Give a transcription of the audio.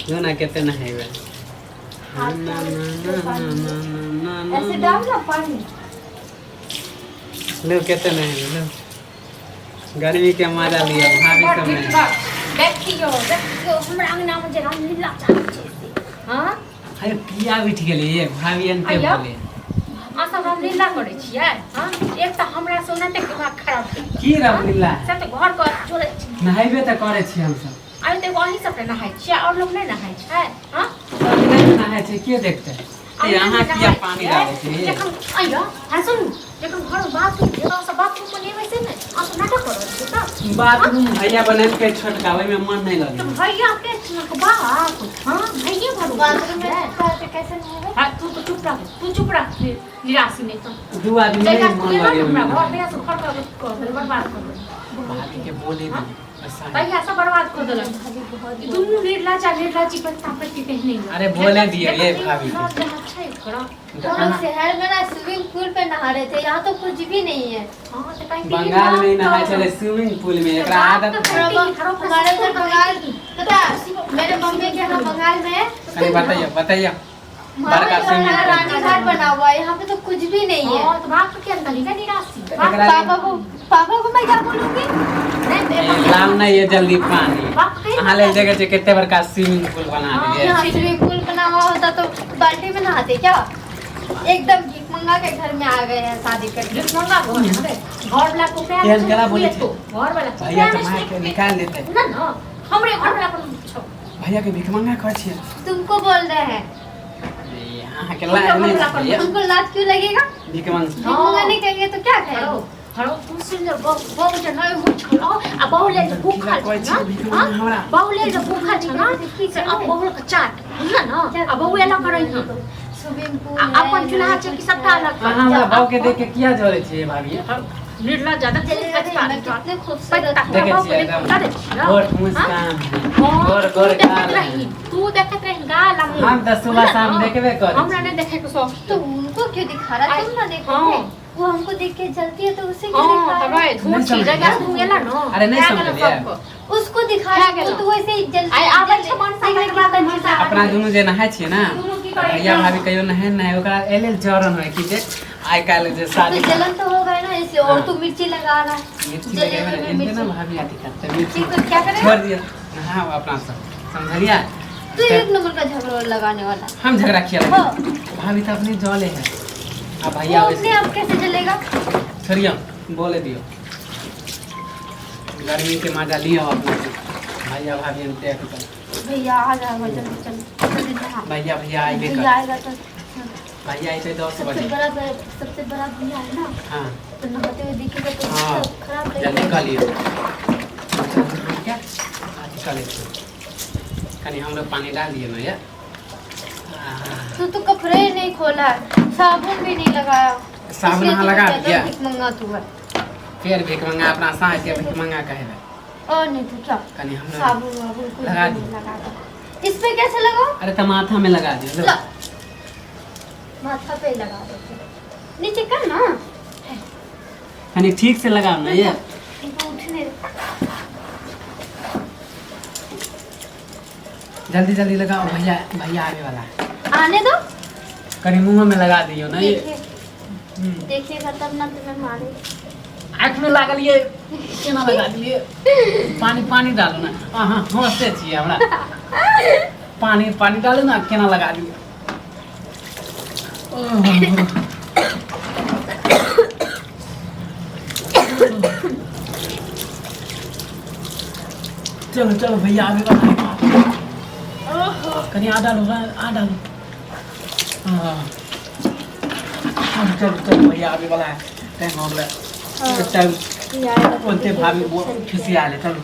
लो ना कहते ना है ऐसे डाल ना पानी। लो कहते नहीं लो गर्मी के मजा लिया भाभी सब ने देखियो हमरा अंगना में जे रामलीला चालू छै। हां अरे पिया उठ गेली भाभी अनते बोले आ सब रामलीला करे छियै। हां एक त हमरा सोनाते दिमाग खराब की रामलीला सब त घर पर चले नहाइबे त करे छी हम सब। अरे त वही सब नहाय छियै और लोग नहीं नहाय छै। हां सब नहीं नहाय छै के देखते यहाँ किया पानी डाले छै जखन आइया हां सुन जखन घर बाथरूम जेना सब बाथरूम में नेबै से नै आ तो नाटक करै छै त बाथरूम भैया बनल के छोटका ओइ में मन नहीं लगे भैया के बाप। हां भैया भरो बाथरूम में कैसे नहाबै। हां तू तो चुप रह निराशी नहीं तो दू आदमी नहीं मन लगे हमरा घर में सब खड़ कर बर्बाद कर दे भाभी के बोले दी भैया सब बर्बाद कर देलन। दुनू निर्लज पत्ता पत्ती कहने अरे बोले दिए ये भाभी हम शहर में ना स्विमिंग पूल पे नहा रहे थे, यहाँ तो कुछ भी नहीं है। बंगाल में नहाए चले स्विमिंग पूल में एकरा आदत हमारे उधर बंगाल पता मेरे मम्मी के यहाँ बंगाल में अरे बताइए बड़का स्विमिंग रानी घाट बना हुआ है, यहाँ पे तो कुछ भी नहीं है। तो बाप के अंदर ही निराशी पापा को मैं क्या बोलूँगी। लाम नहीं ये जल्दी पानी यहाँ ले जगह से कितने बड़का स्विमिंग पूल बना दिए। यहाँ स्विमिंग पूल बना हुआ होता तो बाल्टी में नहाते क्या। एकदम भीख मंगा के घर में आ गए हैं शादी करके। भीख मंगा घर वाला को तेल करा बोले थे घर वाला भैया तो मार के निकाल देते ना ना हमरे घर वाला को भैया के भीख मंगा कह छिए तुमको बोल रहे हैं। यहाँ के लाज नहीं तुमको लाज क्यों लगेगा। भीख नहीं कहेंगे तो क्या कहेंगे। हरो तू सुंदर बहु जे नय हो छलो आ बहु ले भूखा छ ना बहु ले जे भूखा छ ना से अब बहु के चाट बुझला ना आ बहु एला करई न स्विमिंग पूल अपन चूल्हा छ कि सबटा अलग हमरा बाऊ के देख के किया जोरे छिए भाभी निर्ला ज्यादा कितने खूबसूरत देखे छिए एकदम गोर मुस्कान गोर गाल तू देखत रही गाल हम तो सुबह शाम देखबे कर हमरा ने देखे के शौक तो उनको क्यों दिखा रहा तुम ना देखो वो हमको देख के जलती है तो उसे क्यों दिखा रहा है। धूप चीज जगह तू गेला न अरे नहीं समझलिए उसको दिखाया गया तो वैसे ही जलती आई आबै छ मन साइकिल के बाद अपना दुनु जे नहाय छिए ना भैया भाभी कहियो नहाय ना ओकरा एले जरन होय कि जे आइ काल जे शादी जलन तो होगा ना इसलिए। और तू मिर्ची लगा रहा है मिर्ची लगे में ना भाभी आती करते मिर्ची को क्या करें छोड़ दिया हां अपना सब समझलिया। तू एक नंबर का झगड़ा लगाने वाला हम झगड़ा किया भाभी तो अपनी जले है अब भैया वैसे अब कैसे चलेगा। छोड़ियो बोले दियो गर्मी के मजा लियो अपना भैया भाभी ने देख भैया आ जाएगा जल्दी जल्दी भैया आएंगे भैया आएगा तो भैया आए 10 बजे सबसे बड़ा भैया है ना। हां तो नहाते हुए दिखेगा तो हाँ खराब जल्दी कर लियो क्या आज कर ले कहीं हम लोग पानी डाल दिए ना यार तो कपड़े नहीं खोला साबुन भी नहीं लगाया साबुन यहाँ लगा दिया भीख मंगा तू है फिर भीख मंगा अपना सास के भीख मंगा कहे और नहीं तो क्या कहीं हम लोग साबुन वाबुन कुछ लगा नहीं दी। लगा इस पे कैसे लगाओ। अरे तो माथा में लगा दियो लो माथा पे लगा दो नीचे कर ना कहीं ठीक से लगाओ ना ये इनको उठने जल्दी जल्दी लगाओ भैया आने वाला है आने दो कहीं मुंह में लगा दियो ना ये देखिएगा तब ना तुम्हें मारे। आँख में लागल ये केना लगा दिए पानी डालो ना हां हंसते छिए हमरा पानी डालो ना केना लगा दिए चलो भैया आगे बढ़ो कहीं आ डालो चलो भैया आगे वाला है टाइम हो गया टाइम बोलते भाभी वो खुशी आ ले चलो